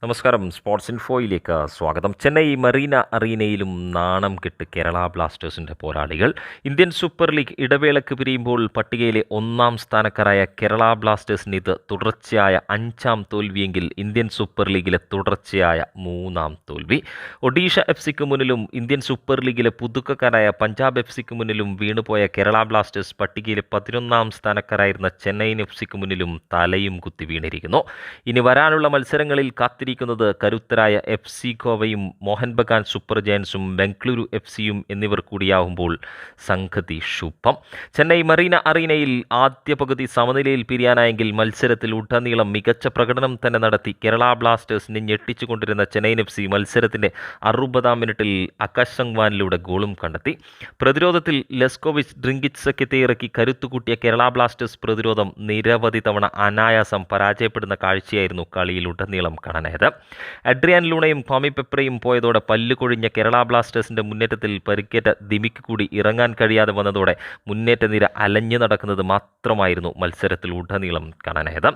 നമസ്കാരം. സ്പോർട്സ് ഇൻഫോയിലേക്ക് സ്വാഗതം. ചെന്നൈ മറീന അറീനയിലും നാണം കെട്ട് കേരള ബ്ലാസ്റ്റേഴ്സിൻ്റെ പോരാളികൾ. ഇന്ത്യൻ സൂപ്പർ ലീഗ് ഇടവേളയ്ക്ക് പിരിയുമ്പോൾ പട്ടികയിലെ ഒന്നാം സ്ഥാനക്കാരായ കേരള ബ്ലാസ്റ്റേഴ്സിന് ഇത് തുടർച്ചയായ 5ാം തോൽവിയെങ്കിൽ ഇന്ത്യൻ സൂപ്പർ ലീഗിലെ തുടർച്ചയായ 3ാം തോൽവി. ഒഡീഷ എഫ് സിക്ക് മുന്നിലും ഇന്ത്യൻ സൂപ്പർ ലീഗിലെ പുതുക്കക്കാരായ പഞ്ചാബ് എഫ് സിക്ക് മുന്നിലും വീണുപോയ കേരള ബ്ലാസ്റ്റേഴ്സ് പട്ടികയിലെ 11ാം സ്ഥാനക്കാരായിരുന്ന ചെന്നൈയിൻ എഫ് സിക്ക് മുന്നിലും തലയും കുത്തി വീണിരിക്കുന്നു. ഇനി വരാനുള്ള മത്സരങ്ങളിൽ കരുത്തരായ എഫ് സി ഗോവയും മോഹൻ ബഗാൻ സൂപ്പർ ജയൻസും ബംഗളൂരു എഫ് സിയും എന്നിവർ കൂടിയാവുമ്പോൾ സംഗതി ശുഭം. ചെന്നൈ മറീന അറീനയിൽ ആദ്യ പകുതി സമനിലയിൽ പിരിയാനായെങ്കിൽ മത്സരത്തിൽ ഉടനീളം മികച്ച പ്രകടനം തന്നെ നടത്തി കേരള ബ്ലാസ്റ്റേഴ്സിനെ ഞെട്ടിച്ചുകൊണ്ടിരുന്ന ചെന്നൈയിൻ എഫ് സി മത്സരത്തിൻ്റെ 60ാം മിനിറ്റിൽ ആകാശ് സംഗ്വാനിലൂടെ ഗോളും കണ്ടെത്തി. പ്രതിരോധത്തിൽ ലെസ്കോവിച്ച് ഡ്രിങ്കിച്ച് സഖ്യത്തെ ഇറക്കി കരുത്തുകൂട്ടിയ കേരള ബ്ലാസ്റ്റേഴ്സ് പ്രതിരോധം നിരവധി തവണ അനായാസം പരാജയപ്പെടുന്ന കാഴ്ചയായിരുന്നു കളിയിലുടനീളം കാണാനായത്. അഡ്രിയാൻ ലൂണയും ടോമി പെപ്രയും പോയതോടെ പല്ലുകൊഴിഞ്ഞ കേരള ബ്ലാസ്റ്റേഴ്സിന്റെ മുന്നേറ്റത്തിൽ പരിക്കേറ്റ ദിമിക്ക് കൂടി ഇറങ്ങാൻ കഴിയാതെ വന്നതോടെ മുന്നേറ്റ നിര അലഞ്ഞു നടക്കുന്നത് മാത്രമായിരുന്നു മത്സരത്തിൽ ഉടനീളം കാണാനായത്.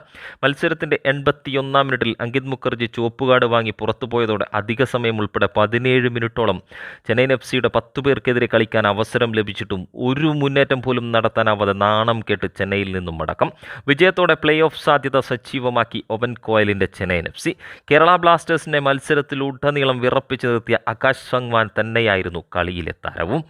മത്സരത്തിന്റെ 81ാം മിനിറ്റിൽ അങ്കിത് മുഖർജി ചുവപ്പുകാർഡ് വാങ്ങി പുറത്തുപോയതോടെ അധിക സമയം ഉൾപ്പെടെ 17 മിനിറ്റോളം ചെന്നൈയിൻ എഫ് സിയുടെ 10 പേർക്കെതിരെ കളിക്കാൻ അവസരം ലഭിച്ചിട്ടും ഒരു മുന്നേറ്റം പോലും നടത്താനാവാതെ നാണം കേട്ട് ചെന്നൈയിൽ നിന്നും മടക്കം. വിജയത്തോടെ പ്ലേ ഓഫ് സാധ്യത സജീവമാക്കി ഒവൻ കോയലിന്റെ ചെന്നൈയിൻ എഫ് സി. കേരള ബ്ലാസ്റ്റേഴ്സിനെ മത്സരത്തിലുടനീളം വിറപ്പിച്ചു നിർത്തിയ ആകാശ് സംഗ്വാൻ തന്നെയായിരുന്നു കളിയിലെ താരവും.